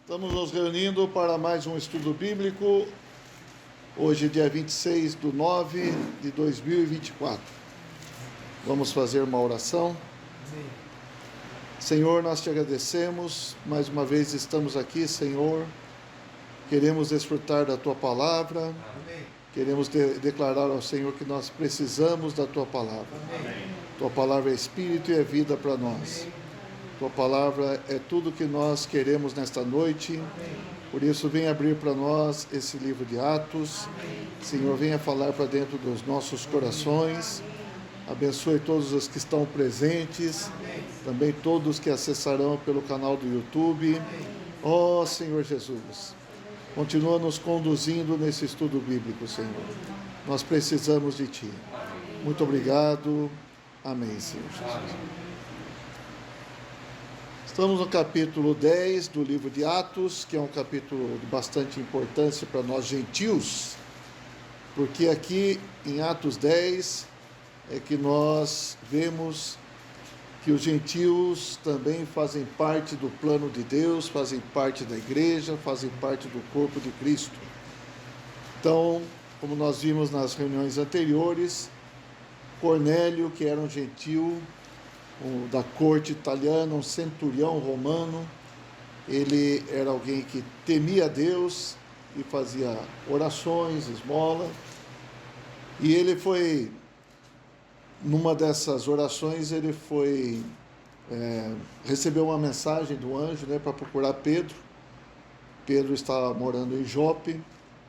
Estamos nos reunindo para mais um estudo bíblico, hoje dia 26/9/2024. Vamos fazer uma oração. Amém. Senhor, nós te agradecemos, mais uma vez estamos aqui, Senhor, queremos desfrutar da Tua Palavra, Amém. queremos declarar ao Senhor que nós precisamos da Tua Palavra. Amém. Tua Palavra é Espírito e é vida para nós. Tua Palavra é tudo que nós queremos nesta noite. Por isso, venha abrir para nós esse livro de Atos. Senhor, venha falar para dentro dos nossos corações. Abençoe todos os que estão presentes. Também todos que acessarão pelo canal do YouTube. Ó Senhor Jesus, continua nos conduzindo nesse estudo bíblico, Senhor. Nós precisamos de Ti. Muito obrigado. Amém, Senhor Jesus. Estamos no capítulo 10 do livro de Atos, que é um capítulo de bastante importância para nós gentios, porque aqui em Atos 10 é que nós vemos que os gentios também fazem parte do plano de Deus, fazem parte da igreja, fazem parte do corpo de Cristo. Então, como nós vimos nas reuniões anteriores, Cornélio, que era um gentil, da corte italiana, um centurião romano, ele era alguém que temia a Deus e fazia orações, esmola, e ele foi, numa dessas orações, ele foi, recebeu uma mensagem do anjo, para procurar Pedro. Pedro estava morando em Jope,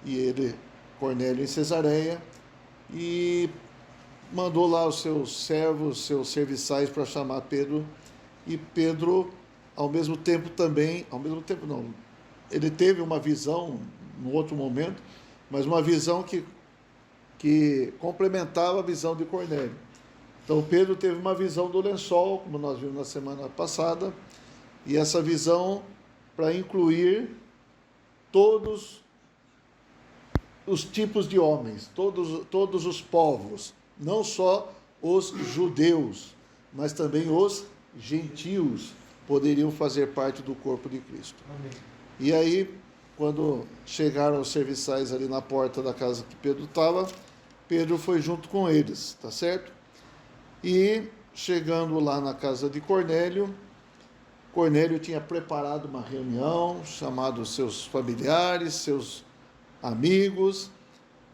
e ele, Cornélio, em Cesareia, e mandou lá os seus servos, seus serviçais para chamar Pedro, e Pedro, ao mesmo tempo não, ele teve uma visão, no outro momento, mas uma visão que complementava a visão de Cornélio. Então Pedro teve uma visão do lençol, como nós vimos na semana passada, e essa visão para incluir todos os tipos de homens, todos os povos, não só os judeus, mas também os gentios poderiam fazer parte do corpo de Cristo. Amém. E aí, quando chegaram os serviçais ali na porta da casa que Pedro estava, Pedro foi junto com eles, tá certo? E chegando lá na casa de Cornélio, Cornélio tinha preparado uma reunião, chamado seus familiares, seus amigos,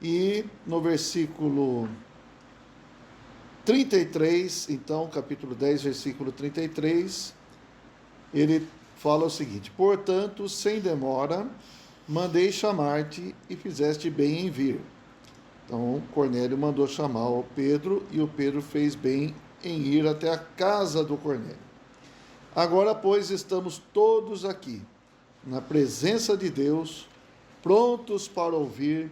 e no versículo 33, então, capítulo 10, versículo 33, ele fala o seguinte: portanto, sem demora, mandei chamar-te e fizeste bem em vir. Então, Cornélio mandou chamar o Pedro, e o Pedro fez bem em ir até a casa do Cornélio. Agora, pois, estamos todos aqui, na presença de Deus, prontos para ouvir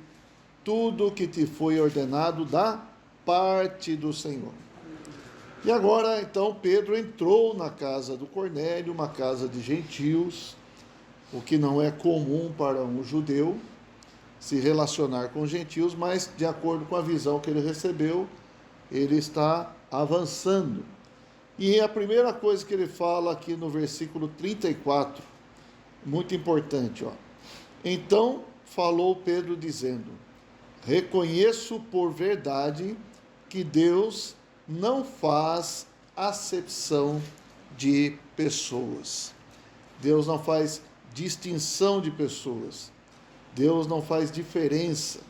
tudo o que te foi ordenado da parte do Senhor. E agora, então, Pedro entrou na casa do Cornélio, uma casa de gentios, o que não é comum para um judeu se relacionar com gentios, mas de acordo com a visão que ele recebeu, ele está avançando. E a primeira coisa que ele fala aqui no versículo 34, muito importante, então falou Pedro dizendo: reconheço por verdade que Deus não faz acepção de pessoas. Deus não faz distinção de pessoas. Deus não faz diferença.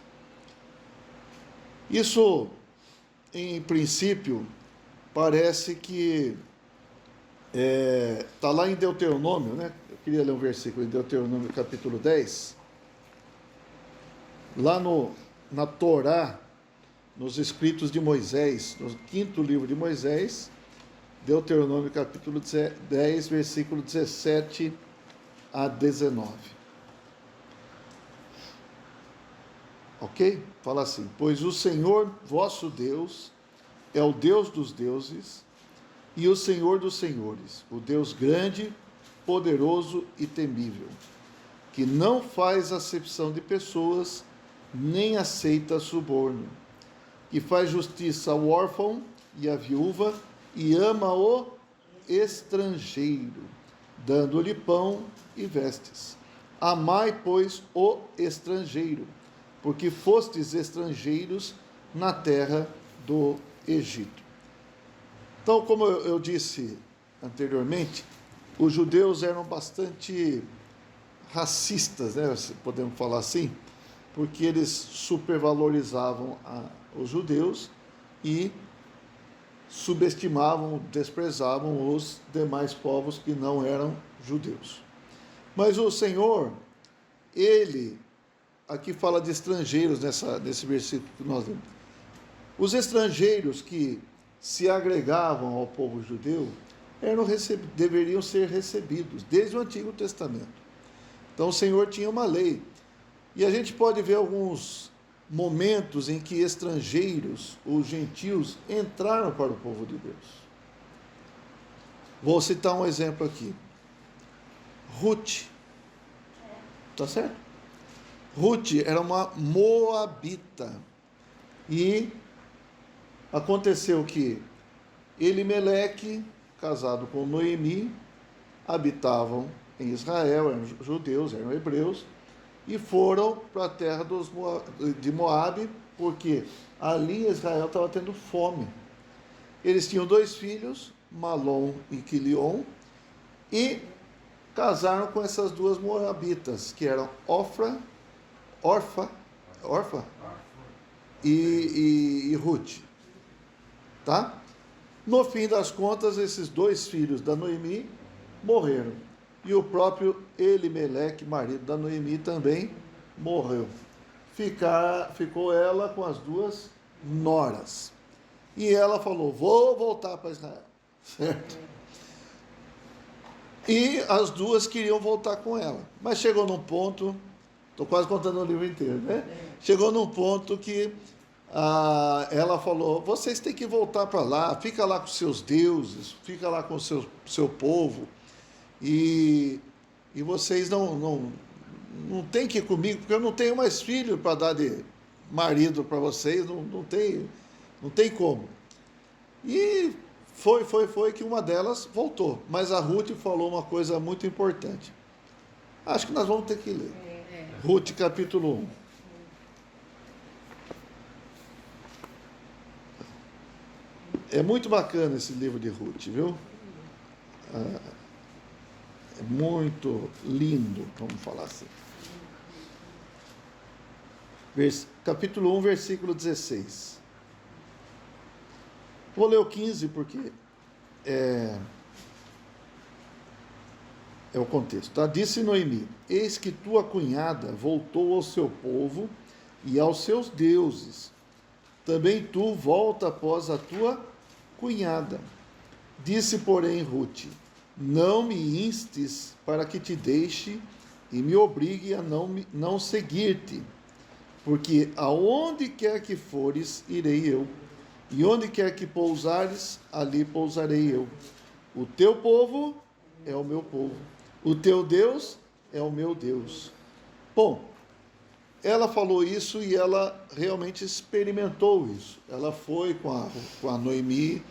Isso, em princípio, parece que está lá em Deuteronômio, Eu queria ler um versículo em Deuteronômio capítulo 10. Lá na Torá, nos escritos de Moisés, no 5º livro de Moisés, Deuteronômio capítulo 10, versículo 17 a 19. Ok? Fala assim: pois o Senhor vosso Deus é o Deus dos deuses e o Senhor dos senhores, o Deus grande, poderoso e temível, que não faz acepção de pessoas, nem aceita suborno, que faz justiça ao órfão e à viúva, e ama o estrangeiro, dando-lhe pão e vestes. Amai, pois, o estrangeiro, porque fostes estrangeiros na terra do Egito. Então, como eu disse anteriormente, os judeus eram bastante racistas, né, podemos falar assim, porque eles supervalorizavam os judeus e subestimavam, desprezavam os demais povos que não eram judeus. Mas o Senhor, ele, aqui fala de estrangeiros nesse versículo que nós lemos. Os estrangeiros que se agregavam ao povo judeu deveriam ser recebidos desde o Antigo Testamento. Então o Senhor tinha uma lei. E a gente pode ver alguns momentos em que estrangeiros, os gentios, entraram para o povo de Deus. Vou citar um exemplo aqui. Ruth. Tá certo? Ruth era uma moabita. E aconteceu que Elimeleque, casado com Noemi, habitavam em Israel, eram judeus, eram hebreus, e foram para a terra de Moabe, porque ali Israel estava tendo fome. Eles tinham 2 filhos, Malom e Quilion, e casaram com essas 2 moabitas, que eram Orfa e Ruth. Tá? No fim das contas, esses 2 filhos da Noemi morreram. E o próprio Elimeleque, marido da Noemi, também morreu. Ficou ela com as 2 noras. E ela falou, vou voltar para Israel. Certo? E as 2 queriam voltar com ela. Mas chegou num ponto, estou quase contando o livro inteiro, né? Chegou num ponto que ela falou, vocês têm que voltar para lá, fica lá com seus deuses, fica lá com o seu povo. E vocês não tem que ir comigo, porque eu não tenho mais filho para dar de marido para vocês, não tem como. E foi que uma delas voltou. Mas a Ruth falou uma coisa muito importante. Acho que nós vamos ter que ler. Ruth, capítulo 1. É muito bacana esse livro de Ruth, viu? É muito lindo, vamos falar assim. Capítulo 1, versículo 16. Vou ler o 15 porque é o contexto. Tá? Disse Noemi, eis que tua cunhada voltou ao seu povo e aos seus deuses. Também tu volta após a tua cunhada. Disse, porém, Ruth, não me instes para que te deixe e me obrigue a não seguir-te, porque aonde quer que fores, irei eu, e onde quer que pousares, ali pousarei eu. O teu povo é o meu povo, o teu Deus é o meu Deus. Bom, ela falou isso e ela realmente experimentou isso. Ela foi com a Noemi,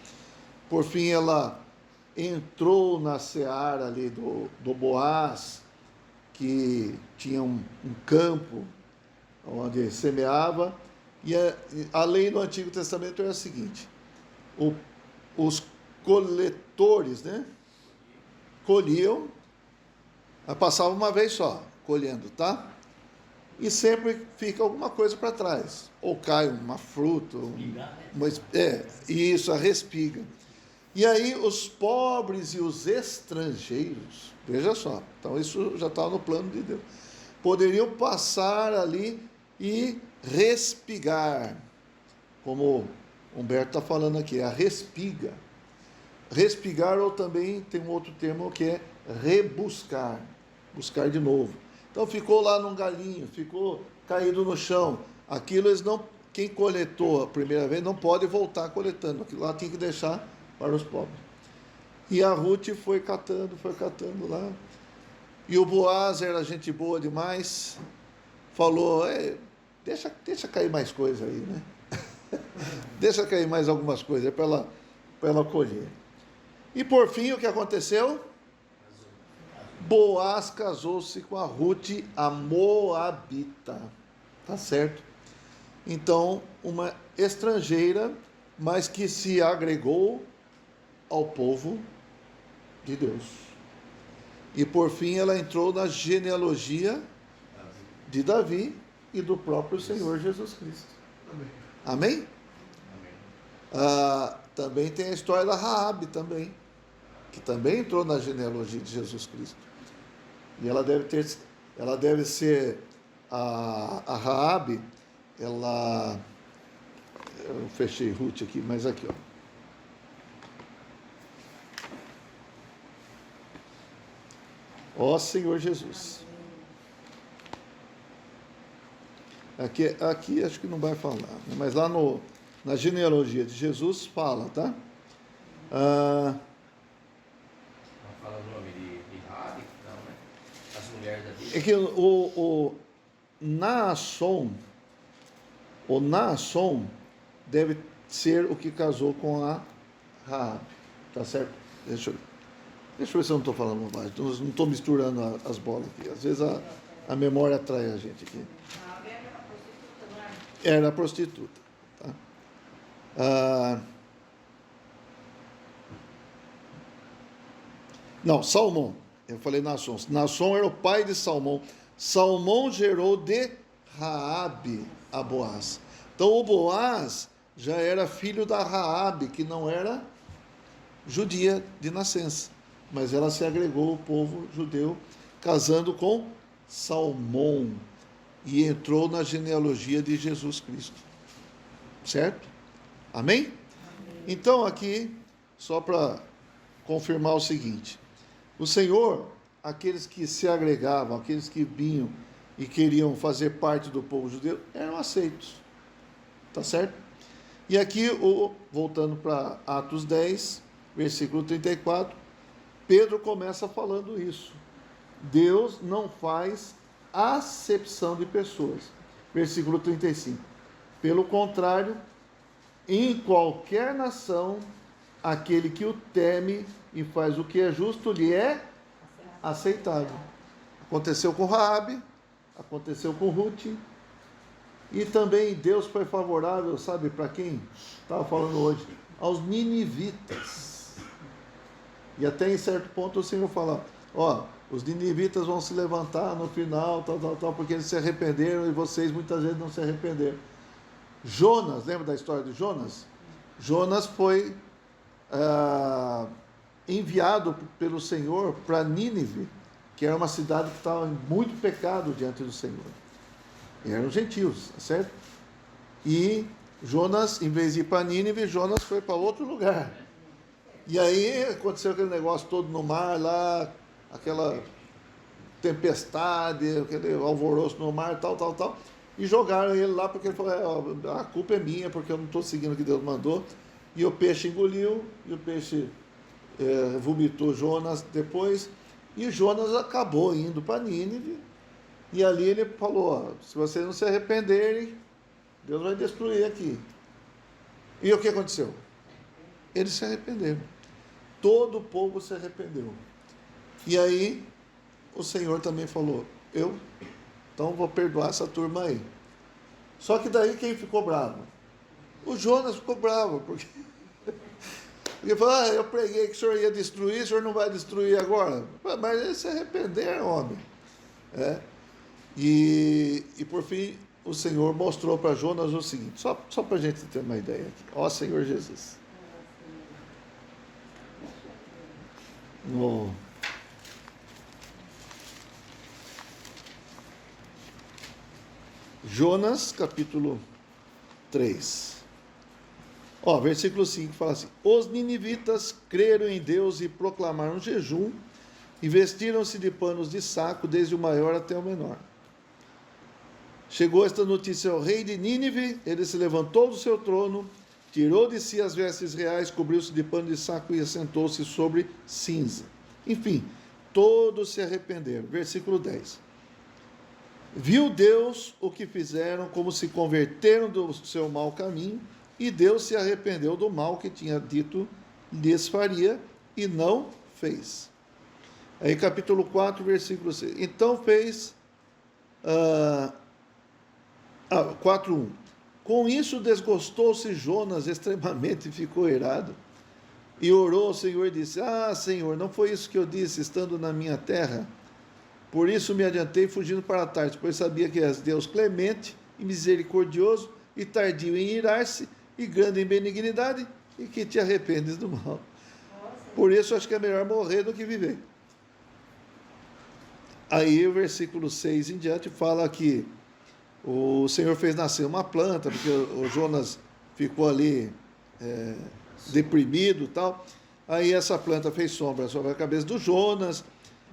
por fim ela entrou na seara ali do Boaz, que tinha um campo onde semeava, e a lei no Antigo Testamento era a seguinte, os coletores, né, colhiam, passavam uma vez só, colhendo, tá? E sempre fica alguma coisa para trás, ou cai uma fruta, isso, a respiga. E aí os pobres e os estrangeiros, veja só, então isso já estava no plano de Deus, poderiam passar ali e respigar, como Humberto está falando aqui, a respiga. Respigar, ou também tem um outro termo que é rebuscar, buscar de novo. Então ficou lá num galinho, ficou caído no chão. Aquilo quem coletou a primeira vez não pode voltar coletando, aquilo lá tem que deixar para os pobres. E a Ruth foi catando lá. E o Boaz era gente boa demais, falou, deixa cair mais coisa aí, né? Deixa cair mais algumas coisas para ela colher. E por fim, o que aconteceu? Boaz casou-se com a Rute, a Moabita. Tá certo? Então, uma estrangeira, mas que se agregou ao povo de Deus. E por fim ela entrou na genealogia de Davi e do próprio Senhor Jesus Cristo. Amém? Também tem a história da Raabe também, que também entrou na genealogia de Jesus Cristo. E ela deve ser a Raabe, eu fechei Ruth aqui, mas aqui, ó. Ó Senhor Jesus. Aqui acho que não vai falar, né? Mas lá na genealogia de Jesus fala, tá? Não fala o nome de Rabi, não, né? As mulheres da Bíblia. É que o Naasson deve ser o que casou com a Raabe, tá certo? Deixa eu ver se eu não estou falando bobagem, não estou misturando as bolas aqui. Às vezes a memória atrai a gente aqui. Era prostituta. Tá? Não, Salmão. Eu falei Naasson. Naasson era o pai de Salmão. Salmão gerou de Raabe a Boaz. Então o Boaz já era filho da Raabe, que não era judia de nascença, mas ela se agregou ao povo judeu, casando com Salmão, e entrou na genealogia de Jesus Cristo. Certo? Amém? Então aqui, só para confirmar o seguinte: o Senhor, aqueles que se agregavam, aqueles que vinham e queriam fazer parte do povo judeu, eram aceitos. Tá certo? E aqui, voltando para Atos 10, versículo 34, Pedro começa falando isso. Deus não faz acepção de pessoas. Versículo 35. Pelo contrário, em qualquer nação, aquele que o teme e faz o que é justo lhe é aceitável. Aconteceu com Raabe, aconteceu com Ruth, e também Deus foi favorável, sabe para quem? Estava falando hoje, aos ninivitas. E até em certo ponto o Senhor fala, os ninivitas vão se levantar no final, porque eles se arrependeram e vocês muitas vezes não se arrependeram. Jonas, lembra da história de Jonas? Jonas foi enviado pelo Senhor para Nínive, que era uma cidade que estava em muito pecado diante do Senhor. E eram gentios, certo? E Jonas, em vez de ir para Nínive, Jonas foi para outro lugar. E aí aconteceu aquele negócio todo no mar lá, aquela tempestade, aquele alvoroço no mar, tal. E jogaram ele lá porque ele falou, a culpa é minha, porque eu não estou seguindo o que Deus mandou. E o peixe engoliu, e o peixe vomitou Jonas depois. E Jonas acabou indo para Nínive. E ali ele falou, se vocês não se arrependerem, Deus vai destruir aqui. E o que aconteceu? Eles se arrependeram. Todo o povo se arrependeu. E aí o Senhor também falou, então vou perdoar essa turma aí. Só que daí quem ficou bravo? O Jonas ficou bravo, porque ele falou, eu preguei que o senhor ia destruir, o senhor não vai destruir agora? Mas eles se arrependeram, homem. E por fim, o Senhor mostrou para Jonas o seguinte, só para a gente ter uma ideia aqui. Ó Senhor Jesus. Jonas, capítulo 3. Versículo 5 fala assim: os ninivitas creram em Deus e proclamaram jejum, e vestiram-se de panos de saco, desde o maior até o menor. Chegou esta notícia ao rei de Nínive, ele se levantou do seu trono, tirou de si as vestes reais, cobriu-se de pano de saco e assentou-se sobre cinza. Enfim, todos se arrependeram. Versículo 10. Viu Deus o que fizeram, como se converteram do seu mau caminho, e Deus se arrependeu do mal que tinha dito lhes faria, e não fez. Aí capítulo 4, versículo 6. Então fez 4:1. Com isso desgostou-se Jonas extremamente e ficou irado. E orou ao Senhor e disse: Ah, Senhor, não foi isso que eu disse, estando na minha terra? Por isso me adiantei fugindo para Tarsis, pois sabia que és Deus clemente e misericordioso, e tardio em irar-se, e grande em benignidade, e que te arrependes do mal. Por isso acho que é melhor morrer do que viver. Aí o versículo 6 em diante fala que o Senhor fez nascer uma planta, porque o Jonas ficou ali deprimido e tal. Aí essa planta fez sombra sobre a cabeça do Jonas,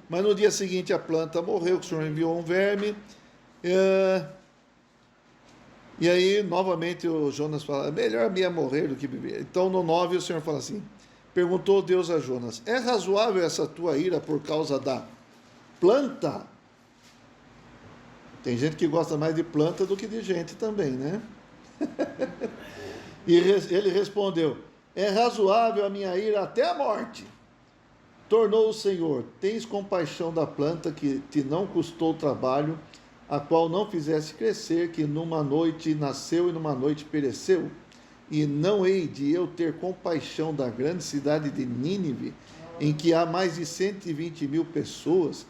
mas no dia seguinte a planta morreu, que o Senhor enviou um verme. E aí, novamente, o Jonas fala: melhor me é morrer do que viver. Então, no 9, o Senhor fala assim: perguntou Deus a Jonas: é razoável essa tua ira por causa da planta? Tem gente que gosta mais de planta do que de gente também, né? E ele respondeu: é razoável a minha ira até a morte. Tornou o Senhor: tens compaixão da planta que te não custou trabalho, a qual não fizesse crescer, que numa noite nasceu e numa noite pereceu? E não hei de eu ter compaixão da grande cidade de Nínive, em que há mais de 120.000 pessoas,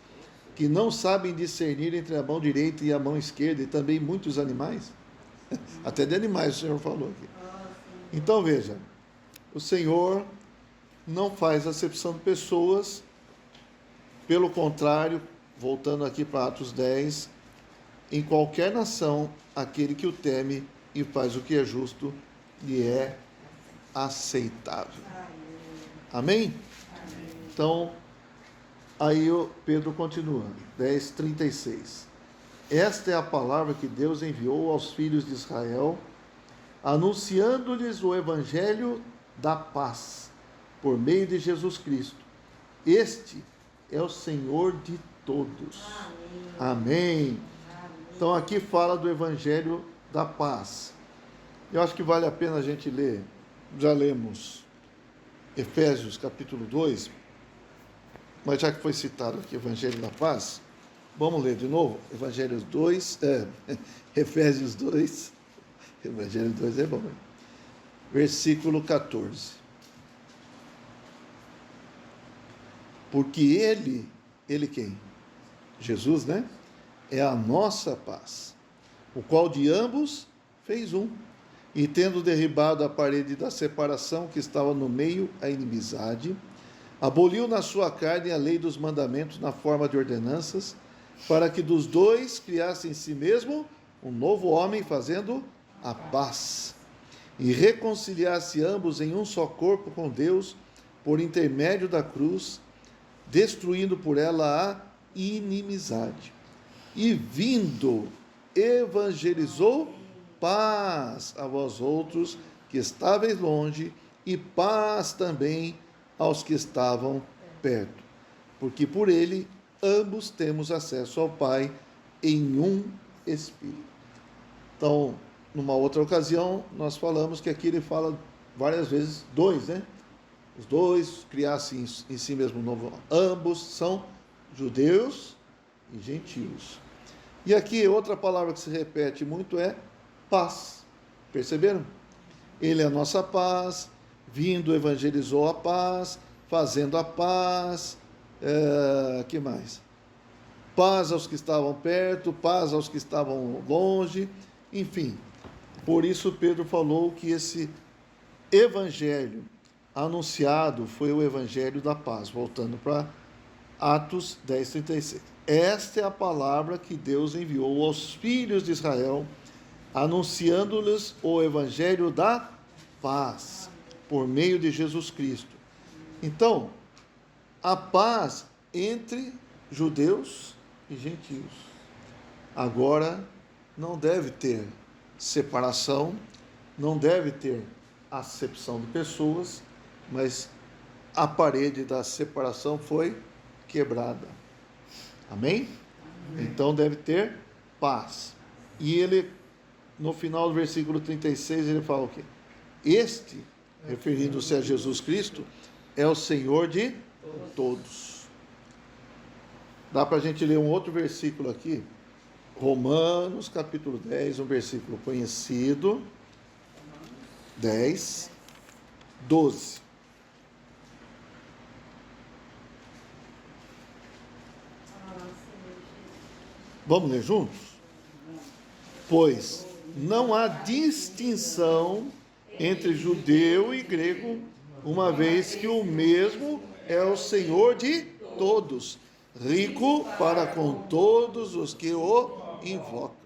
que não sabem discernir entre a mão direita e a mão esquerda, e também muitos animais? Até de animais o Senhor falou aqui. Então veja, o Senhor não faz acepção de pessoas, pelo contrário, voltando aqui para Atos 10, em qualquer nação, aquele que o teme e faz o que é justo lhe é aceitável. Amém? Então, aí o Pedro continua, 10:36. Esta é a palavra que Deus enviou aos filhos de Israel, anunciando-lhes o evangelho da paz, por meio de Jesus Cristo. Este é o Senhor de todos. Amém. Então aqui fala do evangelho da paz. Eu acho que vale a pena a gente ler. Já lemos Efésios capítulo 2, mas já que foi citado aqui o evangelho da paz, vamos ler de novo. Efésios 2, Evangelho 2 é bom. Versículo 14. Porque ele quem? Jesus, né? É a nossa paz, o qual de ambos fez um, e tendo derribado a parede da separação que estava no meio, a inimizade, aboliu na sua carne a lei dos mandamentos na forma de ordenanças, para que dos dois criasse em si mesmo um novo homem, fazendo a paz, e reconciliasse ambos em um só corpo com Deus, por intermédio da cruz, destruindo por ela a inimizade. E vindo, evangelizou paz a vós outros que estáveis longe, e paz também aos que estavam perto. Porque por ele ambos temos acesso ao Pai em um Espírito. Então, numa outra ocasião, nós falamos que aqui ele fala várias vezes dois, né? Os dois criassem em si mesmo um novo. Ambos são judeus e gentios. E aqui outra palavra que se repete muito é paz. Perceberam? Ele é a nossa paz, vindo evangelizou a paz, fazendo a paz, que mais? Paz aos que estavam perto, paz aos que estavam longe, enfim. Por isso Pedro falou que esse evangelho anunciado foi o evangelho da paz, voltando para Atos 10:36. Esta é a palavra que Deus enviou aos filhos de Israel, anunciando-lhes o evangelho da paz, por meio de Jesus Cristo. Então, a paz entre judeus e gentios. Agora, não deve ter separação, não deve ter acepção de pessoas, mas a parede da separação foi quebrada. Amém? Então deve ter paz. E ele, no final do versículo 36, ele fala o quê? Este, referindo-se a Jesus Cristo, é o Senhor de todos. Dá para a gente ler um outro versículo aqui? Romanos, capítulo 10, um versículo conhecido. 10, 12. Vamos ler juntos? Pois não há distinção entre judeu e grego, uma vez que o mesmo é o Senhor de todos, rico para com todos os que o invocam.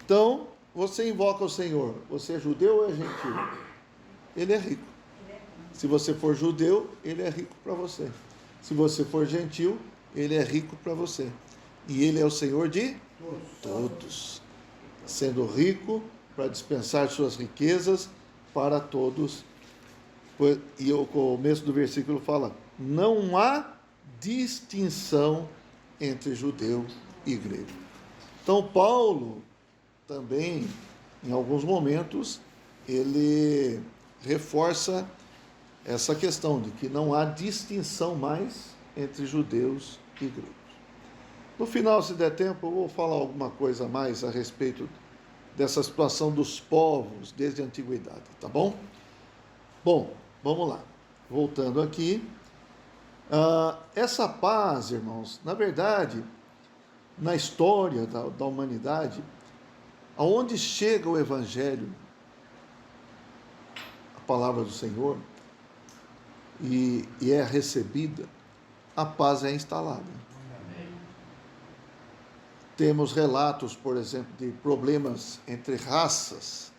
Então, você invoca o Senhor, você é judeu ou é gentil? Ele é rico. Se você for judeu, ele é rico para você. Se você for gentil, ele é rico para você. E ele é o Senhor de todos, sendo rico para dispensar suas riquezas para todos. E o começo do versículo fala: não há distinção entre judeu e grego. Então Paulo também, em alguns momentos, ele reforça essa questão de que não há distinção mais entre judeus e gregos. No final, se der tempo, eu vou falar alguma coisa a mais a respeito dessa situação dos povos desde a antiguidade, tá bom? Bom, vamos lá. Voltando aqui. Essa paz, irmãos, na verdade, na história da humanidade, aonde chega o Evangelho, a palavra do Senhor, e é recebida, a paz é instalada. Temos relatos, por exemplo, de problemas entre raças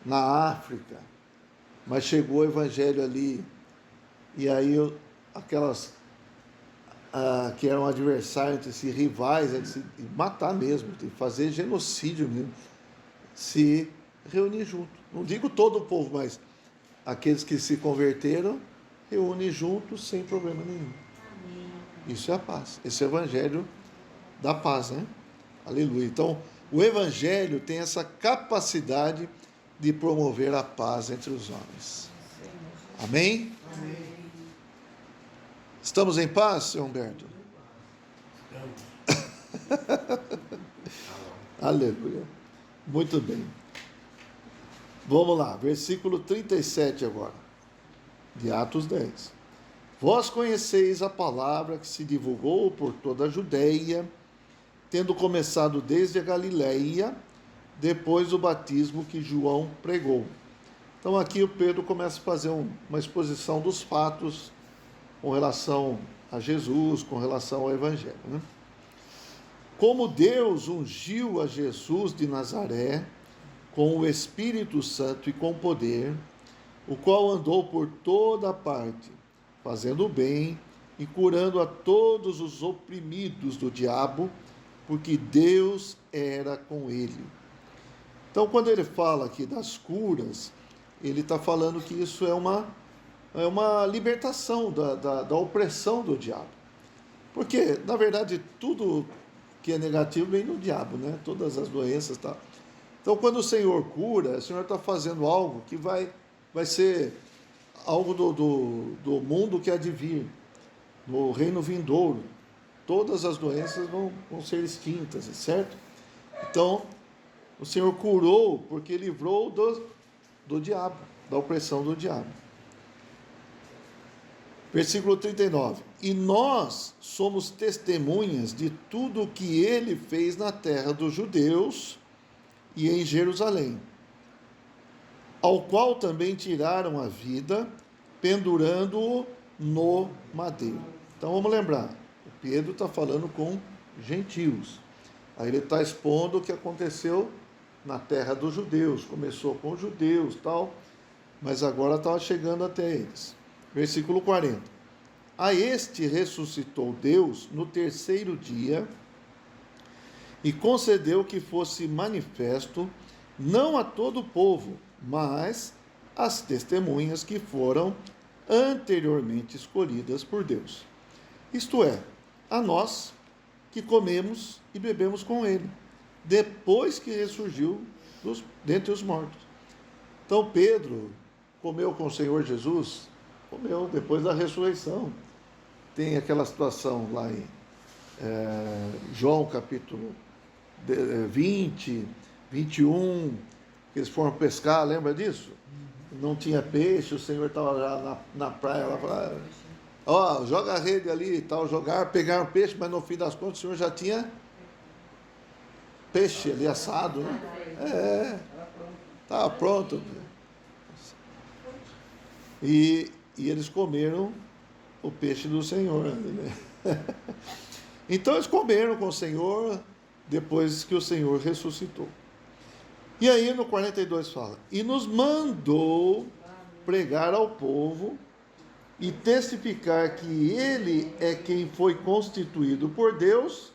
na África, mas chegou o Evangelho ali, e aí aquelas que eram adversários, entre si, rivais, de se matar mesmo, de fazer genocídio mesmo, se reunir junto. Não digo todo o povo, mas aqueles que se converteram, reúnem juntos sem problema nenhum. Isso é a paz. Esse é o Evangelho da paz, né? Aleluia. Então, o Evangelho tem essa capacidade de promover a paz entre os homens. Amém? Amém. Estamos em paz, senhor Humberto? Aleluia. Muito bem. Vamos lá, versículo 37 agora, de Atos 10. Vós conheceis a palavra que se divulgou por toda a Judeia, tendo começado desde a Galileia, depois do batismo que João pregou. Então aqui o Pedro começa a fazer uma exposição dos fatos com relação a Jesus, com relação ao Evangelho, né? Como Deus ungiu a Jesus de Nazaré com o Espírito Santo e com poder, o qual andou por toda parte, fazendo o bem e curando a todos os oprimidos do diabo, porque Deus era com ele. Então, quando ele fala aqui das curas, ele está falando que isso é uma libertação da opressão do diabo. Porque, na verdade, tudo que é negativo vem do diabo, né? Todas as doenças e tal. Então, quando o Senhor cura, o Senhor está fazendo algo que vai ser algo do mundo que há de vir, no reino vindouro. Todas as doenças vão ser extintas, certo? Então, o Senhor curou porque livrou do diabo, da opressão do diabo. Versículo 39. E nós somos testemunhas de tudo o que ele fez na terra dos judeus e em Jerusalém, ao qual também tiraram a vida, pendurando-o no madeiro. Então vamos lembrar, o Pedro está falando com gentios. Aí ele está expondo o que aconteceu na terra dos judeus. Começou com os judeus, tal, mas agora estava chegando até eles. Versículo 40. A este ressuscitou Deus no terceiro dia e concedeu que fosse manifesto não a todo o povo, mas às testemunhas que foram anteriormente escolhidas por Deus. Isto é, a nós que comemos e bebemos com ele, depois que ressurgiu dentre os mortos. Então Pedro comeu com o Senhor Jesus, comeu depois da ressurreição. Tem aquela situação lá João capítulo 20, 21, que eles foram pescar, lembra disso? Não tinha peixe, o Senhor estava lá na praia, lá falava, ó, joga a rede ali e tal, pegaram peixe, mas no fim das contas o Senhor já tinha peixe ali assado, né? Estava pronto. E eles comeram o peixe do Senhor, né? Então eles comeram com o Senhor depois que o Senhor ressuscitou. E aí no 42 fala, e nos mandou pregar ao povo e testificar que ele é quem foi constituído por Deus,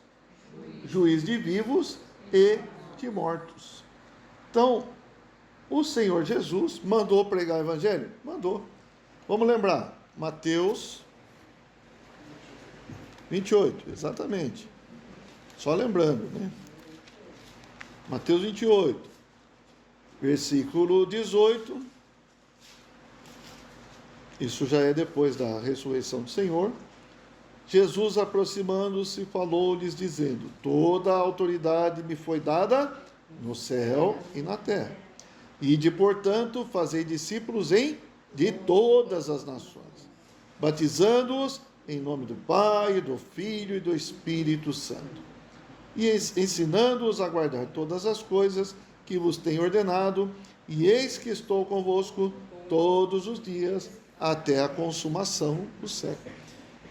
juiz de vivos e de mortos. Então, o Senhor Jesus mandou pregar o evangelho? Mandou. Vamos lembrar, Mateus 28, exatamente. Só lembrando, né? Mateus 28, versículo 18. Isso já é depois da ressurreição do Senhor. Jesus, aproximando-se, falou-lhes, dizendo: toda a autoridade me foi dada no céu e na terra. Ide, portanto, fazei discípulos de todas as nações, batizando-os em nome do Pai, do Filho e do Espírito Santo, e ensinando-os a guardar todas as coisas que vos tenho ordenado, e eis que estou convosco todos os dias, até a consumação do século.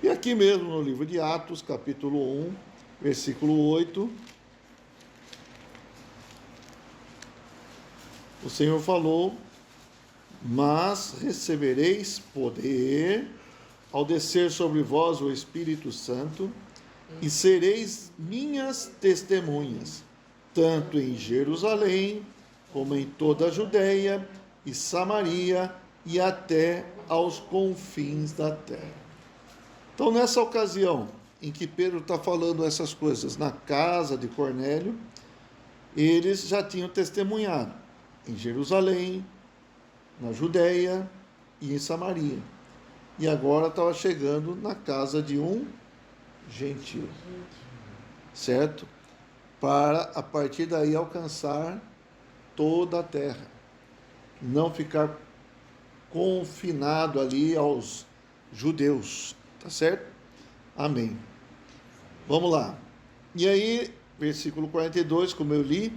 E aqui mesmo no livro de Atos, capítulo 1, versículo 8, o Senhor falou: mas recebereis poder ao descer sobre vós o Espírito Santo, e sereis minhas testemunhas, tanto em Jerusalém, como em toda a Judeia e Samaria, e até aos confins da terra. Então, nessa ocasião em que Pedro está falando essas coisas na casa de Cornélio, eles já tinham testemunhado em Jerusalém, na Judeia e em Samaria. E agora estava chegando na casa de um gentio, certo? Para, a partir daí, alcançar toda a terra. Não ficar confinado ali aos judeus, tá certo? Amém. Vamos lá. E aí, versículo 42, como eu li,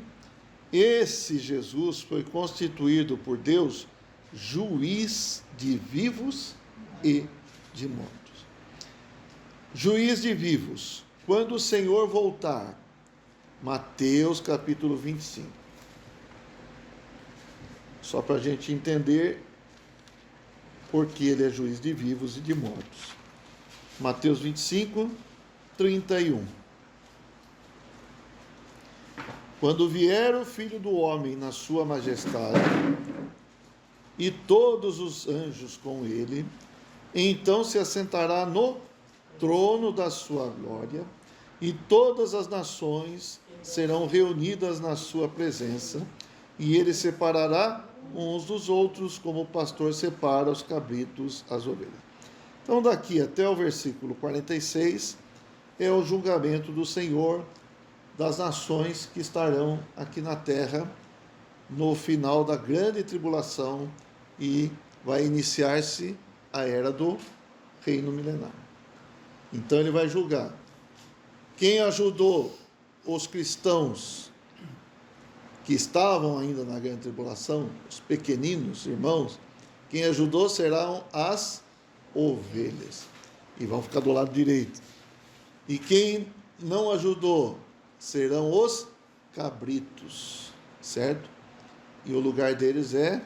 esse Jesus foi constituído por Deus juiz de vivos e de mortos. Juiz de vivos. Quando o Senhor voltar, Mateus capítulo 25. Só para a gente entender porque ele é juiz de vivos e de mortos. Mateus 25, 31. Quando vier o Filho do Homem na sua majestade, e todos os anjos com ele, então se assentará no trono da sua glória, e todas as nações serão reunidas na sua presença, e ele separará uns dos outros, como o pastor separa os cabritos das ovelhas. Então, daqui até o versículo 46, é o julgamento do Senhor das nações que estarão aqui na terra no final da grande tribulação, e vai iniciar-se a era do reino milenar. Então ele vai julgar quem ajudou os cristãos que estavam ainda na grande tribulação, os pequeninos irmãos. Quem ajudou serão as ovelhas, e vão ficar do lado direito. E quem não ajudou serão os cabritos, certo? E o lugar deles é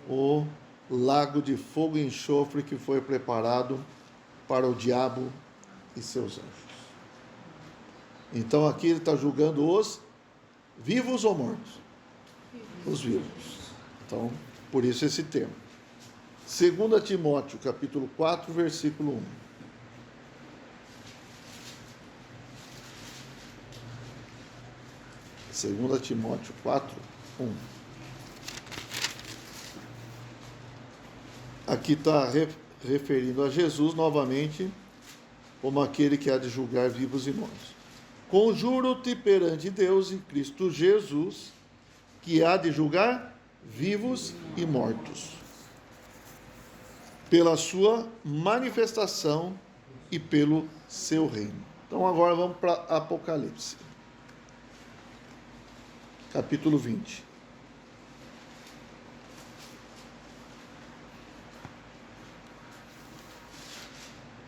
o lago de fogo e enxofre que foi preparado para o diabo e seus anjos. Então aqui ele está julgando os vivos ou mortos? Os vivos. Então, por isso esse termo. 2 Timóteo, capítulo 4, versículo 1. Segunda Timóteo 4, 1. Aqui está referindo a Jesus novamente, como aquele que há de julgar vivos e mortos. Conjuro-te perante Deus e Cristo Jesus, que há de julgar vivos e mortos, pela sua manifestação e pelo seu reino. Então agora vamos para Apocalipse, capítulo 20.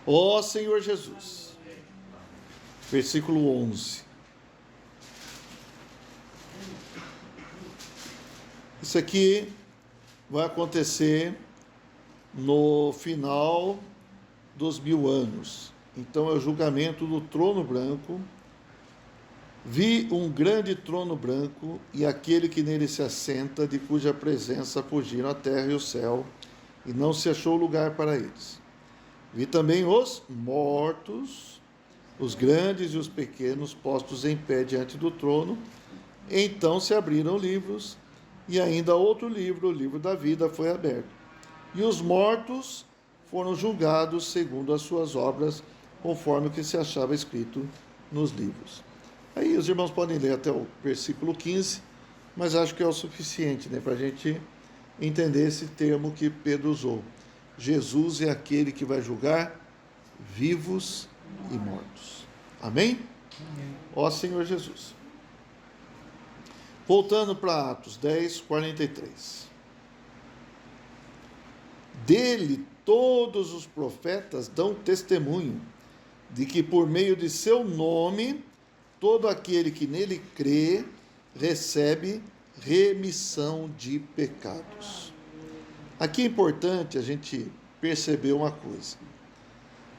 Ó Senhor Jesus, versículo 11. Isso aqui vai acontecer no final dos 1000 anos. Então é o julgamento do trono branco. Vi um grande trono branco e aquele que nele se assenta, de cuja presença fugiram a terra e o céu, e não se achou lugar para eles. Vi também os mortos, os grandes e os pequenos, postos em pé diante do trono. Então se abriram livros, e ainda outro livro, o livro da vida, foi aberto. E os mortos foram julgados segundo as suas obras, conforme o que se achava escrito nos livros. Aí os irmãos podem ler até o versículo 15, mas acho que é o suficiente, né, para a gente entender esse termo que Pedro usou. Jesus é aquele que vai julgar vivos e mortos. Amém? Amém. Ó Senhor Jesus. Voltando para Atos 10, 43. Dele todos os profetas dão testemunho de que por meio de seu nome todo aquele que nele crê recebe remissão de pecados. Aqui é importante a gente perceber uma coisa.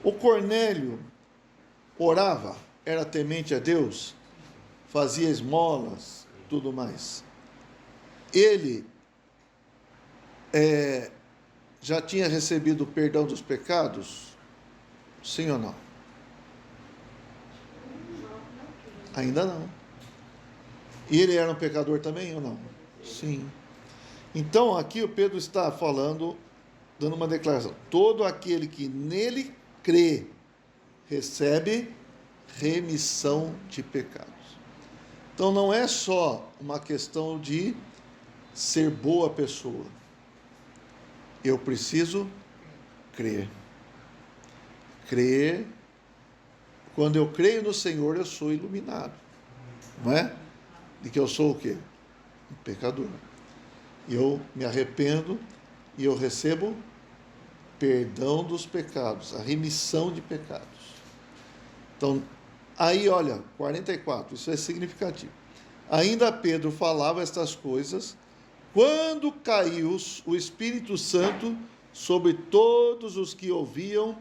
O Cornélio orava, era temente a Deus, fazia esmolas, tudo mais. Ele já tinha recebido o perdão dos pecados? Sim ou não? Ainda não. E ele era um pecador também ou não? Sim. Então, aqui o Pedro está falando, dando uma declaração. Todo aquele que nele crê, recebe remissão de pecados. Então, não é só uma questão de ser boa pessoa. Eu preciso crer. Crer. Quando eu creio no Senhor, eu sou iluminado. Não é? De que eu sou o quê? Um pecador. Eu me arrependo e eu recebo perdão dos pecados, a remissão de pecados. Então, aí olha, 44, isso é significativo. Ainda Pedro falava estas coisas quando caiu o Espírito Santo sobre todos os que ouviam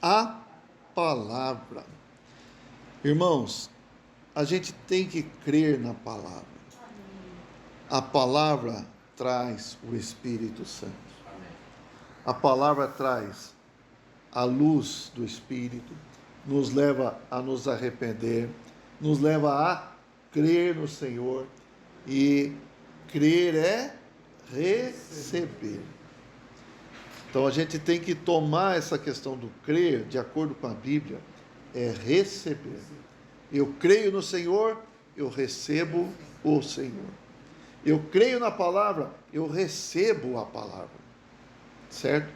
a palavra. Irmãos, a gente tem que crer na palavra. A palavra traz o Espírito Santo. A palavra traz a luz do Espírito, nos leva a nos arrepender, nos leva a crer no Senhor, e crer é receber. Então a gente tem que tomar essa questão do crer, de acordo com a Bíblia, é receber. Eu creio no Senhor, eu recebo o Senhor. Eu creio na palavra, eu recebo a palavra. Certo?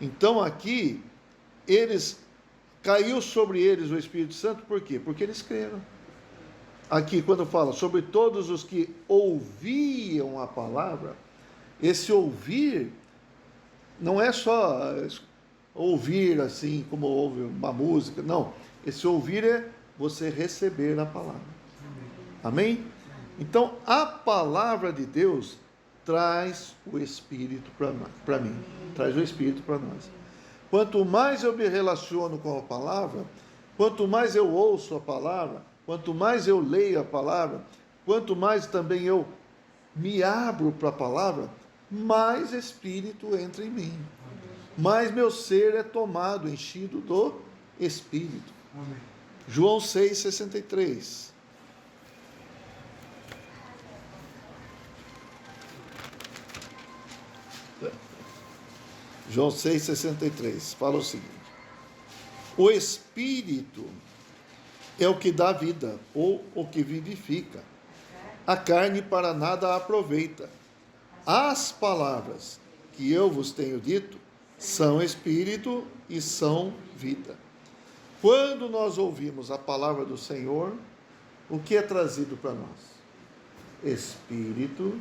Então aqui, caiu sobre eles o Espírito Santo, por quê? Porque eles creram. Aqui, quando fala sobre todos os que ouviam a palavra, esse ouvir não é só ouvir assim, como ouve uma música, não. Esse ouvir é você receber a palavra. Amém? Então, a palavra de Deus traz o Espírito para mim, traz o Espírito para nós. Quanto mais eu me relaciono com a palavra, quanto mais eu ouço a palavra, quanto mais eu leio a palavra, quanto mais também eu me abro para a palavra, mais Espírito entra em mim. Mais meu ser é tomado, enchido do Espírito. Amém. João 6,63. João 6,63 fala o seguinte: O Espírito é o que dá vida, ou o que vivifica. A carne para nada aproveita. As palavras que eu vos tenho dito são Espírito e são vida. Quando nós ouvimos a palavra do Senhor, o que é trazido para nós? Espírito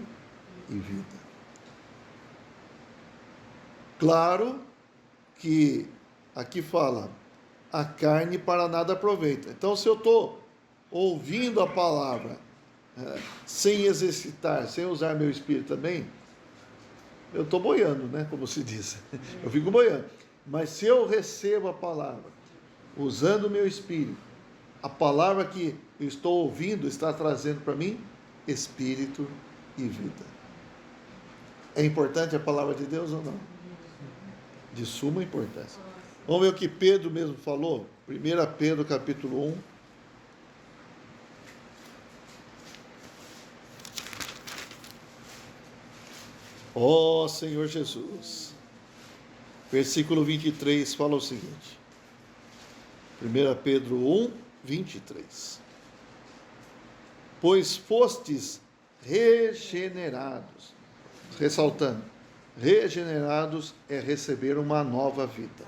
e vida. Claro que aqui fala, a carne para nada aproveita. Então, se eu estou ouvindo a palavra sem exercitar, sem usar meu espírito também, eu estou boiando, né? Como se diz. Eu fico boiando. Mas se eu recebo a palavra, usando o meu espírito, a palavra que eu estou ouvindo está trazendo para mim espírito e vida. É importante a palavra de Deus ou não? De suma importância. Vamos ver o que Pedro mesmo falou? 1 Pedro capítulo 1. Ó Senhor Jesus. Versículo 23 fala o seguinte. 1 Pedro 1, 23. Pois fostes regenerados. Ressaltando, regenerados é receber uma nova vida.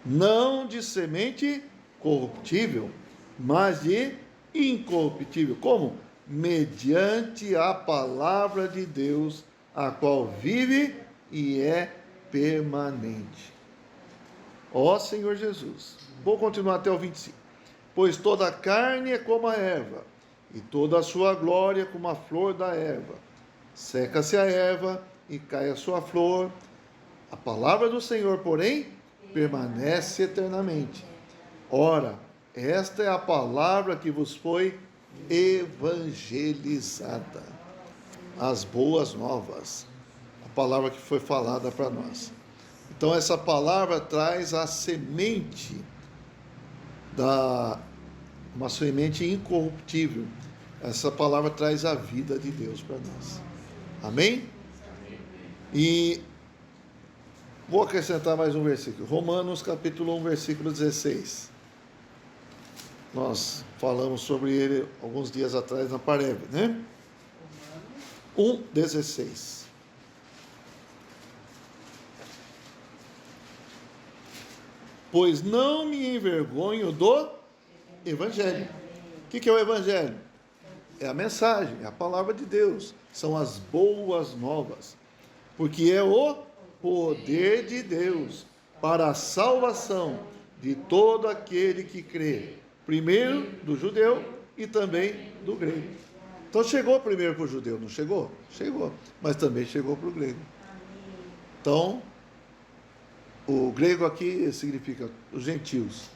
Não de semente corruptível, mas de incorruptível. Como? Mediante a palavra de Deus, a qual vive e é permanente. Ó Senhor Jesus. Vou continuar até o 25. Pois toda a carne é como a erva, e toda a sua glória como a flor da erva. Seca-se a erva e cai a sua flor. A palavra do Senhor, porém, permanece eternamente. Ora, esta é a palavra que vos foi evangelizada. As boas novas. A palavra que foi falada para nós. Então, essa palavra traz a semente uma semente incorruptível. Essa palavra traz a vida de Deus para nós. Amém? E vou acrescentar mais um versículo. Romanos capítulo 1, versículo 16. Nós falamos sobre ele alguns dias atrás na Pareb, né? 1, 16. Pois não me envergonho do Evangelho. O que é o Evangelho? É a mensagem, é a palavra de Deus. São as boas novas. Porque é o poder de Deus para a salvação de todo aquele que crê. Primeiro do judeu e também do grego. Então chegou primeiro para o judeu, não chegou? Chegou. Mas também chegou para o grego. Então, o grego aqui significa os gentios.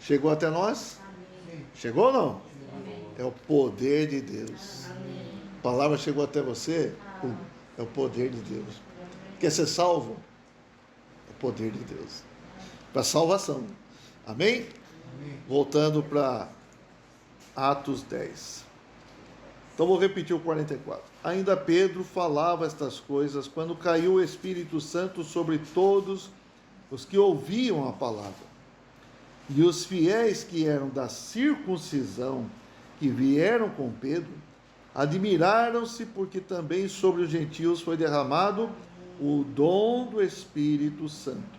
Chegou até nós? Chegou ou não? É o poder de Deus. A palavra chegou até você? É o poder de Deus. Quer ser salvo? É o poder de Deus. Para salvação. Amém? Voltando para Atos 10. Então vou repetir o 44. Ainda Pedro falava estas coisas quando caiu o Espírito Santo sobre todos os que ouviam a palavra. E os fiéis que eram da circuncisão, que vieram com Pedro, admiraram-se porque também sobre os gentios foi derramado o dom do Espírito Santo.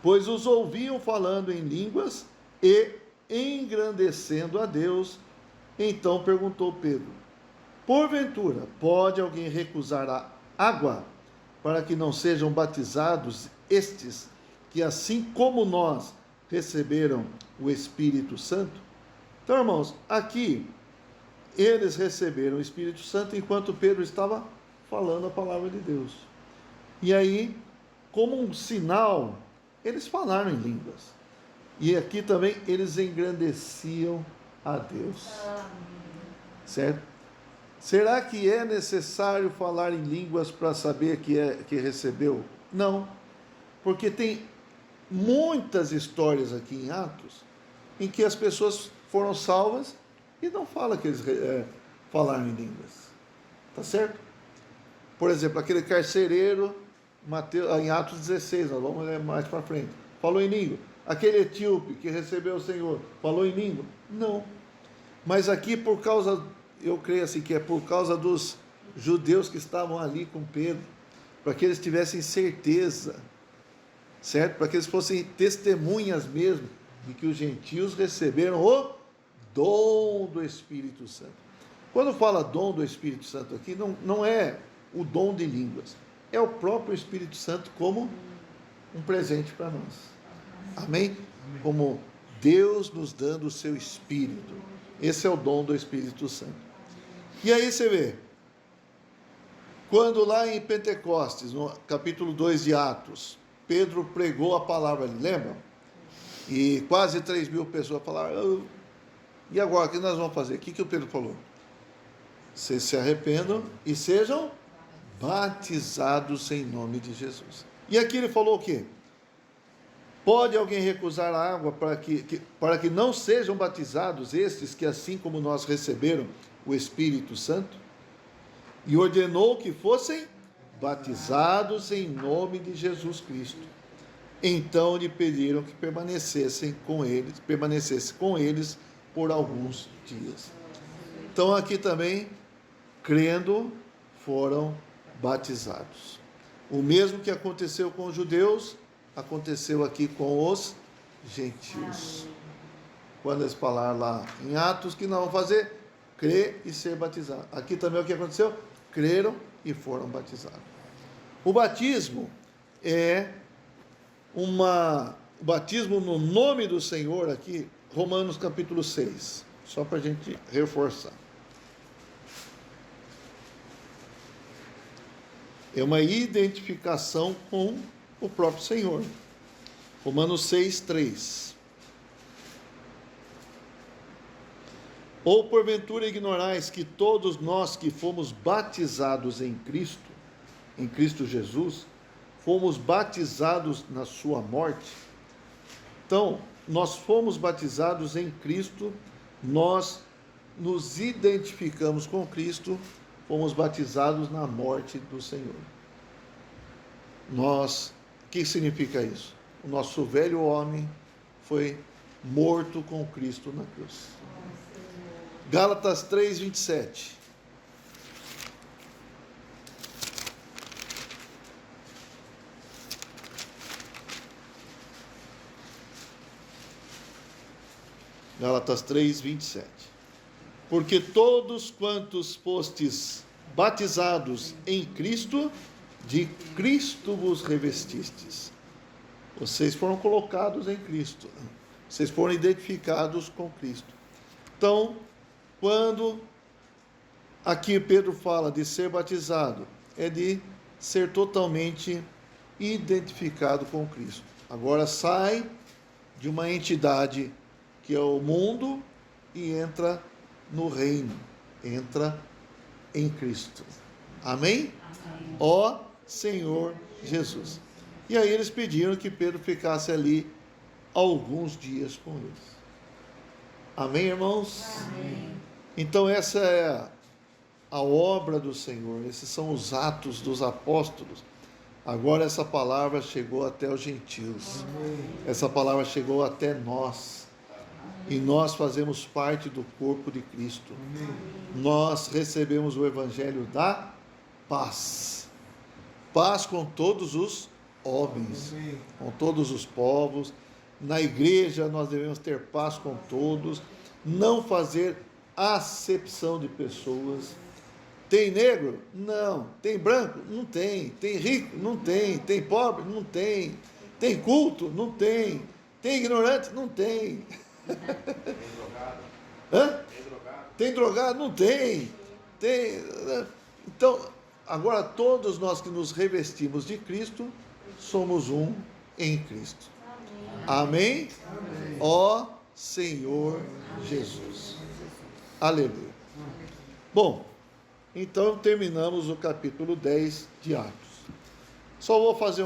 Pois os ouviam falando em línguas e engrandecendo a Deus. Então perguntou Pedro: porventura, pode alguém recusar a água para que não sejam batizados estes, que assim como nós receberam o Espírito Santo? Então, irmãos, aqui eles receberam o Espírito Santo enquanto Pedro estava falando a palavra de Deus. E aí, como um sinal, eles falaram em línguas. E aqui também eles engrandeciam a Deus. Certo? Será que é necessário falar em línguas para saber que recebeu? Não. Porque tem muitas histórias aqui em Atos em que as pessoas foram salvas e não fala que eles falaram em línguas. Tá certo? Por exemplo, aquele carcereiro, em Atos 16, nós vamos ler mais para frente, falou em língua. Aquele etíope que recebeu o Senhor, falou em língua? Não. Mas aqui por causa, eu creio assim, que é por causa dos judeus que estavam ali com Pedro, para que eles tivessem certeza, certo? Para que eles fossem testemunhas mesmo de que os gentios receberam o dom do Espírito Santo. Quando fala dom do Espírito Santo aqui, não é o dom de línguas, é o próprio Espírito Santo como um presente para nós. Amém? Como Deus nos dando o seu Espírito. Esse é o dom do Espírito Santo. E aí você vê, quando lá em Pentecostes, no capítulo 2 de Atos, Pedro pregou a palavra ali, lembram? E quase 3.000 pessoas falaram, e agora, o que nós vamos fazer? O que o Pedro falou? Vocês se arrependam e sejam batizados em nome de Jesus. E aqui ele falou o quê? Pode alguém recusar a água para que não sejam batizados estes que, assim como nós, receberam o Espírito Santo? E ordenou que fossem batizados em nome de Jesus Cristo. Então lhe pediram que permanecesse com eles por alguns dias. Então aqui também, crendo, foram batizados. O mesmo que aconteceu com os judeus, aconteceu aqui com os gentios. Quando eles falaram lá em Atos, que não vão fazer? Crer e ser batizado. Aqui também o que aconteceu? Creram e foram batizados. O batismo é o batismo no nome do Senhor aqui, Romanos capítulo 6, só para a gente reforçar. É uma identificação com o próprio Senhor. Romanos 6, 3. Ou porventura ignorais que todos nós que fomos batizados em Cristo Jesus, fomos batizados na sua morte? Então, nós fomos batizados em Cristo, nós nos identificamos com Cristo, fomos batizados na morte do Senhor. O que significa isso? O nosso velho homem foi morto com Cristo na cruz. Gálatas 3, 27. Gálatas 3, 27. Porque todos quantos fostes batizados em Cristo, de Cristo vos revestistes. Vocês foram colocados em Cristo. Vocês foram identificados com Cristo. Então, quando aqui Pedro fala de ser batizado, é de ser totalmente identificado com Cristo. Agora sai de uma entidade que é o mundo e entra no reino, entra em Cristo. Amém? Ó Senhor Jesus. E aí eles pediram que Pedro ficasse ali alguns dias com eles. Amém, irmãos? Amém. Então essa é a obra do Senhor, esses são os atos dos apóstolos. Agora essa palavra chegou até os gentios. Amém. Essa palavra chegou até nós. E nós fazemos parte do corpo de Cristo. Amém. Nós recebemos o evangelho da paz. Paz com todos os homens, amém, com todos os povos. Na igreja nós devemos ter paz com todos, não fazer acepção de pessoas. Tem negro? Não. Tem branco? Não tem. Tem rico? Não tem. Tem pobre? Não tem. Tem culto? Não tem. Tem ignorante? Não tem. Tem drogado? Hã? Tem drogado? Tem drogado? Não tem. Tem. Então, agora todos nós que nos revestimos de Cristo, somos um em Cristo. Amém? Amém? Ó Senhor Jesus. Aleluia. Bom, então terminamos o capítulo 10 de Atos. Só vou fazer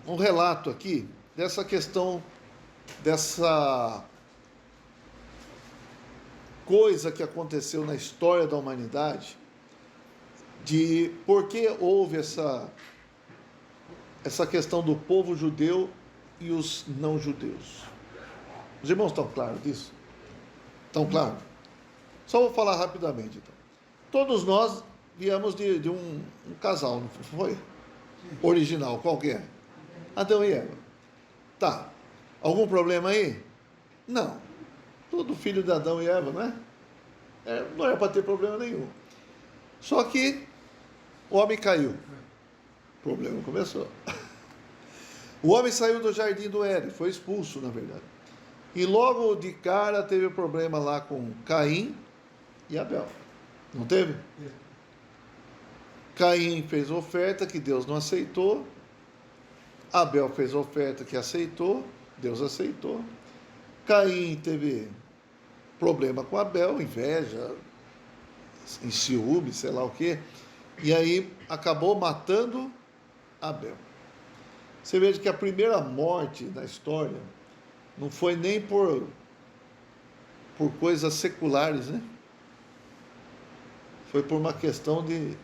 um relato aqui dessa questão, dessa coisa que aconteceu na história da humanidade, de por que houve essa questão do povo judeu e os não judeus. Os irmãos estão claros disso? Estão claros? Só vou falar rapidamente então. Todos nós viemos de um casal, não foi? Original, qualquer. Adão e Eva. Tá. Algum problema aí? Não. Todo filho de Adão e Eva, não é? Não era para ter problema nenhum. Só que o homem caiu. O problema começou. O homem saiu do jardim do Éden, foi expulso, na verdade. E logo de cara teve problema lá com Caim e Abel. Não teve? Caim fez oferta que Deus não aceitou. Abel fez oferta que aceitou, Deus aceitou. Caim teve problema com Abel, inveja, em ciúme, sei lá o quê. E aí acabou matando Abel. Você veja que a primeira morte da história não foi nem por coisas seculares, né? Foi por uma questão de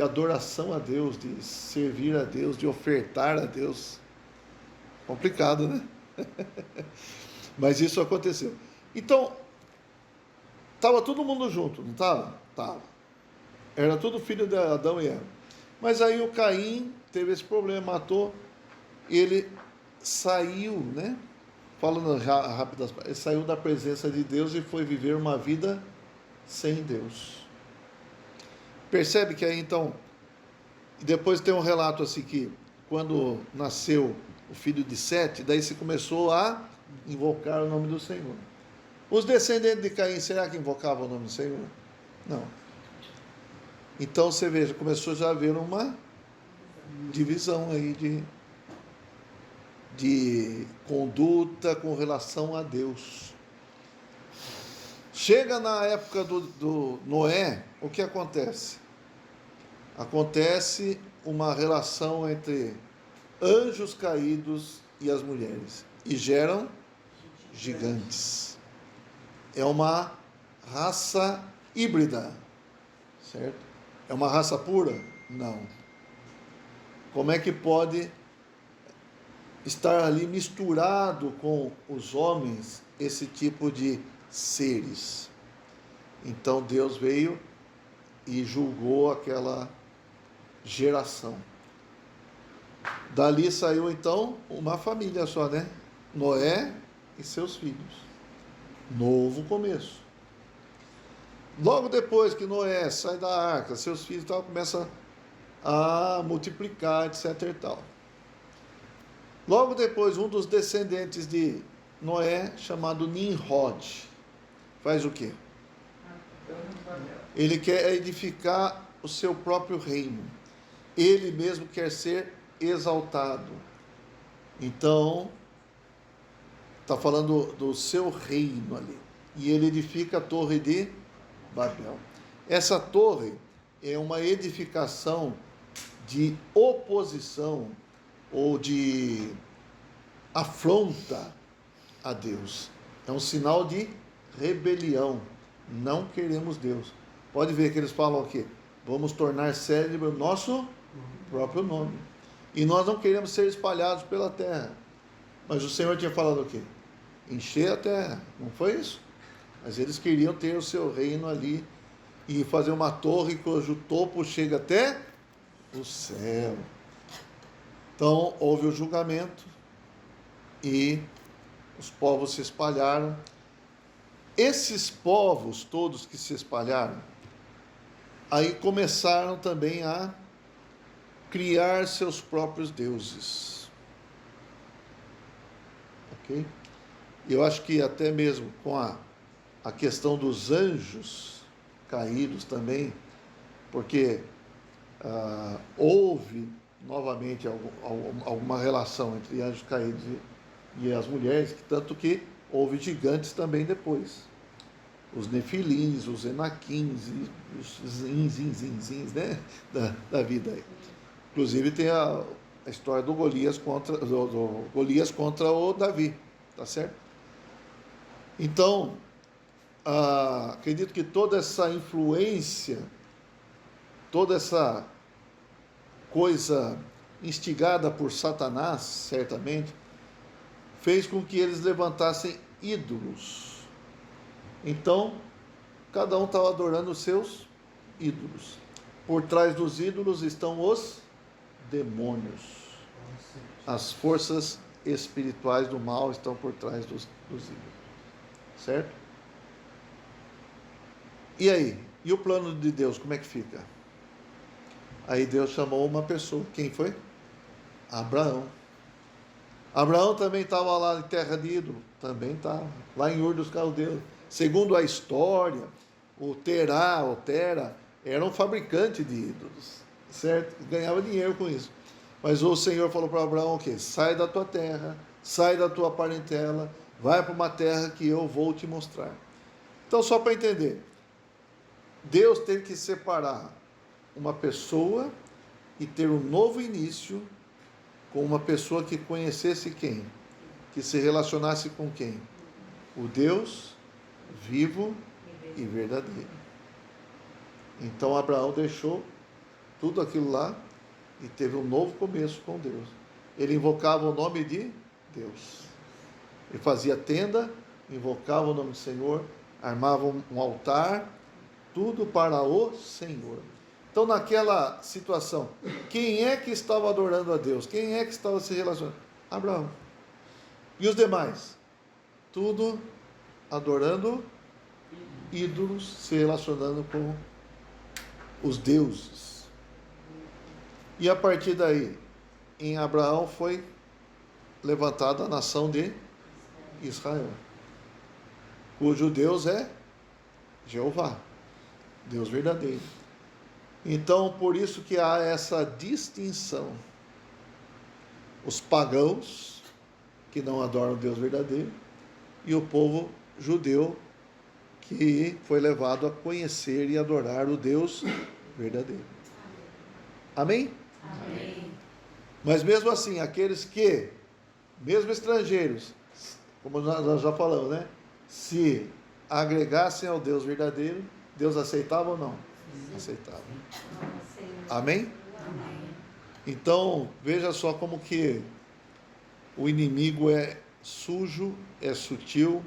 adoração a Deus, de servir a Deus, de ofertar a Deus. Complicado, né? Mas isso aconteceu. Então, estava todo mundo junto, não estava? Estava. Era tudo filho de Adão e Eva. Mas aí o Caim teve esse problema, matou, ele saiu, né? Falando rápido, ele saiu da presença de Deus e foi viver uma vida sem Deus. Percebe que aí então, depois tem um relato assim que quando nasceu o filho de Sete, daí se começou a invocar o nome do Senhor. Os descendentes de Caim, será que invocavam o nome do Senhor? Não. Então você veja, começou já a haver uma divisão aí de conduta com relação a Deus. Chega na época do Noé, o que acontece? Acontece uma relação entre anjos caídos e as mulheres, e geram gigantes. É uma raça híbrida, certo? É uma raça pura? Não. Como é que pode estar ali misturado com os homens esse tipo de seres? Então Deus veio e julgou aquela geração. Dali saiu então uma família só, né? Noé e seus filhos. Novo começo. Logo depois que Noé sai da arca, seus filhos tal, começam a multiplicar, etc e tal. Logo depois, um dos descendentes de Noé, chamado Nimrod, faz o quê? Ele quer edificar o seu próprio reino. Ele mesmo quer ser exaltado. Então, está falando do seu reino ali. E ele edifica a torre de Babel. Essa torre é uma edificação de oposição ou de afronta a Deus. É um sinal de rebelião. Não queremos Deus. Pode ver que eles falam o quê? Vamos tornar célebre o nosso próprio nome. E nós não queremos ser espalhados pela terra. Mas o Senhor tinha falado o quê? Encher a terra. Não foi isso? Mas eles queriam ter o seu reino ali e fazer uma torre cujo topo chega até o céu. Então houve o julgamento e os povos se espalharam. Esses povos todos que se espalharam, aí começaram também a criar seus próprios deuses. Ok? Eu acho que até mesmo com a questão dos anjos caídos também, porque houve novamente alguma relação entre anjos caídos e as mulheres, tanto que houve gigantes também depois. Os nefilins, os enaquins, os zinzinzinzins, né? da vida aí. Inclusive tem a história do Golias contra o Davi, tá certo? Então, acredito que toda essa influência, toda essa coisa instigada por Satanás, certamente, fez com que eles levantassem ídolos. Então, cada um estava adorando os seus ídolos. Por trás dos ídolos estão os demônios. As forças espirituais do mal estão por trás dos ídolos. Certo? E aí? E o plano de Deus, como é que fica? Aí Deus chamou uma pessoa. Quem foi? Abraão. Abraão também estava lá em terra de ídolo. Também estava. Lá em Ur dos Caldeus. Segundo a história, o Terá, o Tera, era um fabricante de ídolos. Certo? Ganhava dinheiro com isso. Mas o Senhor falou para Abraão o quê? Sai da tua terra, sai da tua parentela, vai para uma terra que eu vou te mostrar. Então, só para entender, Deus teve que separar uma pessoa e ter um novo início com uma pessoa que conhecesse quem? Que se relacionasse com quem? O Deus vivo e verdadeiro. Então Abraão deixou tudo aquilo lá e teve um novo começo com Deus. Ele invocava o nome de Deus. Ele fazia tenda, invocava o nome do Senhor, armava um altar, tudo para o Senhor. Então, naquela situação, quem é que estava adorando a Deus? Quem é que estava se relacionando? Abraão. E os demais? Tudo adorando ídolos, se relacionando com os deuses. E a partir daí, em Abraão foi levantada a nação de Israel, cujo Deus é Jeová, Deus verdadeiro. Então, por isso que há essa distinção. Os pagãos, que não adoram o Deus verdadeiro, e o povo judeu, que foi levado a conhecer e adorar o Deus verdadeiro. Amém? Amém. Mas mesmo assim, aqueles que, mesmo estrangeiros, como nós já falamos, né? Se agregassem ao Deus verdadeiro, Deus aceitava ou não? Aceitava. Amém? Amém. Então, veja só como que o inimigo é sujo, é sutil,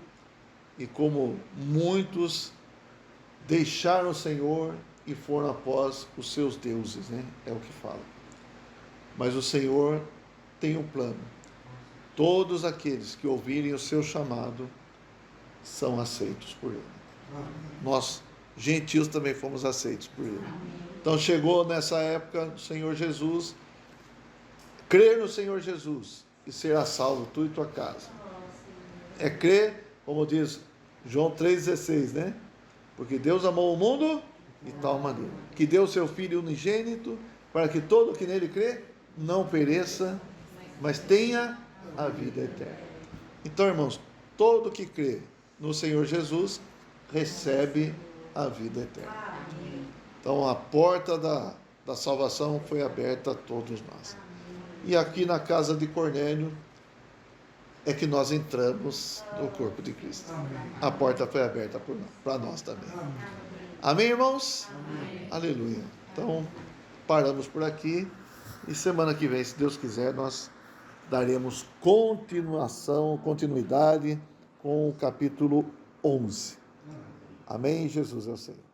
e como muitos deixaram o Senhor e foram após os seus deuses, né? É o que fala. Mas o Senhor tem um plano. Todos aqueles que ouvirem o seu chamado são aceitos por Ele. Nós, gentios, também fomos aceitos por Ele. Então chegou nessa época o Senhor Jesus, crer no Senhor Jesus e será salvo tu e tua casa. É crer, como diz João 3,16, né? Porque Deus amou o mundo de tal maneira que deu o seu Filho unigênito para que todo que nele crê não pereça, mas tenha a vida eterna. Então, irmãos, todo que crê no Senhor Jesus recebe a vida eterna. Então, a porta da salvação foi aberta a todos nós. E aqui na casa de Cornélio é que nós entramos no corpo de Cristo. A porta foi aberta para nós também. Amém, irmãos? Amém. Aleluia. Então, paramos por aqui e semana que vem, se Deus quiser, nós daremos continuidade com o capítulo 11. Amém? Jesus, eu sei.